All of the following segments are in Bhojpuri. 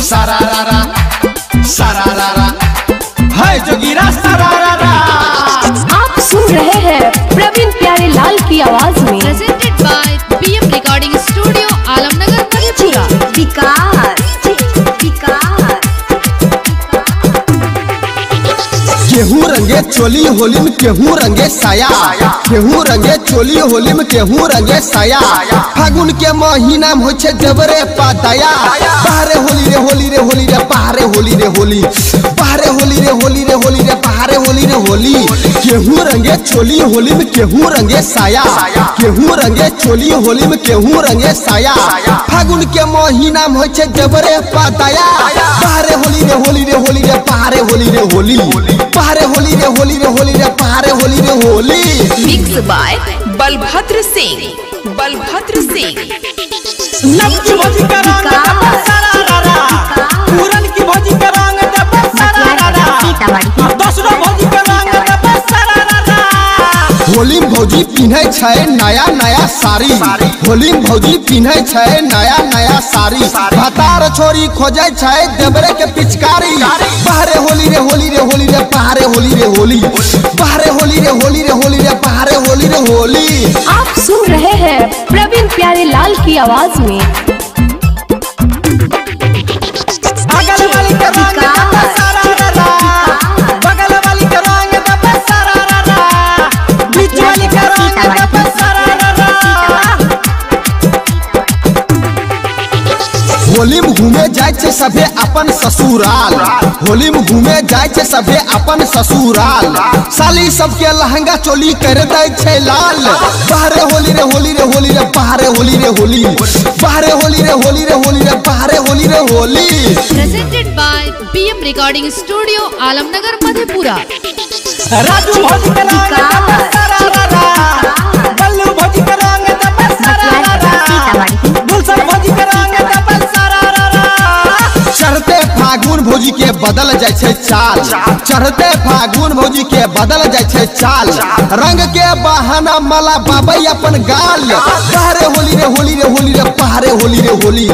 सारारारा सारारारा है जोगीरा सारारारा। आप सुन रहे हैं प्रवीण प्यारे लाल की आवाज में। Presented by PM recording studio Alamnagar Madhepura. विकास केहू रंगे चोली होली में केहू रंगे साया, केहू रंगे चोली होली में केहू रंगे साया। फागुन के महीना में होछे जबरे पाताया। बाहरे होली रे होली रे होली रे बाहरे होली रे होली, बाहरे होली रे होली रे होली रे बाहरे होली रे होली। केहू रंगे चोली होली में केहू रंगे साया, केहू रंगे चोली होली में केहू रंगे साया। फागुन के महीना में होछे जबरे पाताया। बाहरे होली रे होली रे होली रे बाहरे होली रे होली, बाहरे होली रे होली रे होली रे बाहरे होली रे होली। Mix by Balbhadra Singh, Balbhadra Singh. नब्बी भोजी का रंग दबा सारारारा, पूरन की भोजी का रंग दबा सारारारा, 10 भोजी का रंग दबा सारारारा। होली में भौजी पिन्हे छै नया नया साड़ी, होली में भौजी पिन्हे छै नया नया साड़ी। भतार छोरी खोजे छै देवरे के पिचकारी। बाहरे होली रे होली रे होली रे बाहरे होली रे होली, बाहरे होली रे होली रे होली रे बाहरे होली रे होली। आप सुन रहे हैं प्रवीण प्यारे लाल की आवाज में। अगल वाली का रंग दबा सारारारा, बगल वाली का रंग दबा सारारारा, बीच वाली का रंग दबा सारारारा। होली में घूमे जाय छे सभे अपन ससुराल, होली में घूमे जाय छे सभे अपन ससुराल। साली सबके लहंगा चोली कर दे छे लाल। बाहरे होली रे होली रे होली रे बाहरे होली रे होली, बाहरे होली रे होली रे होली रे बाहरे होली रे Holi. Presented by PM recording studio Alamnagar Madhepura. Raju भोजी का रंग दबा सारारारा, बल्लू भोजी का रंग दबा सारारारा, गुलशन भोजी का रंग दबा सारारारा। चढ़ते फागुन भौजी के बदल जाय छे चाल, चढ़ते फागुन भौजी के बदल जाय छे चाल। रंग के बहाना मला बाबई अपन गाल। बाहरे होली रे होली रे होली रे बाहरे होली रे होली,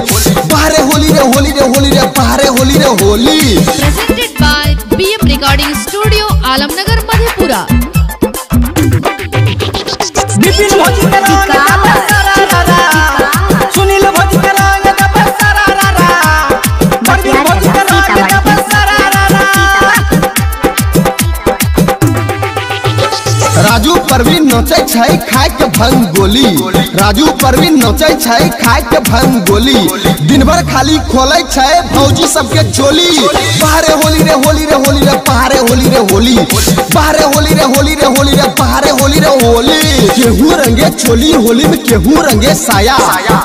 बाहरे होली रे होली रे होली रे बाहरे होली रे Holi. Presented by PM recording studio Alamnagar Madhepura. Vipin भोजी का रंग दबा सारारारा, सुनील भोजी का रंग दबा सारारारा, परवीन भोजी का रंग दबा सारारारा। राजू परवीन नचे छै खाए के भंग गोली, राजू परवीन नचे छै खाए के भंग गोली। दिन भर खाली खोले छै भौजी सबके चोली। बाहरे होली रे होली रे होली रे बाहरे होली रे होली, बाहरे होली रे होली रे होली रे बाहरे होली रे होली। केहू रंगे चोली होली में केहू रंगे साया,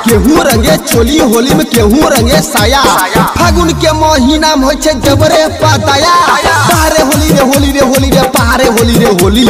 केहू रंगे चोली होली में केहू रंगे साया। फागुन के महीना में होय छै जबरे पाताया। बाहरे होली रे होली रे होली रे बाहरे होली रे होली,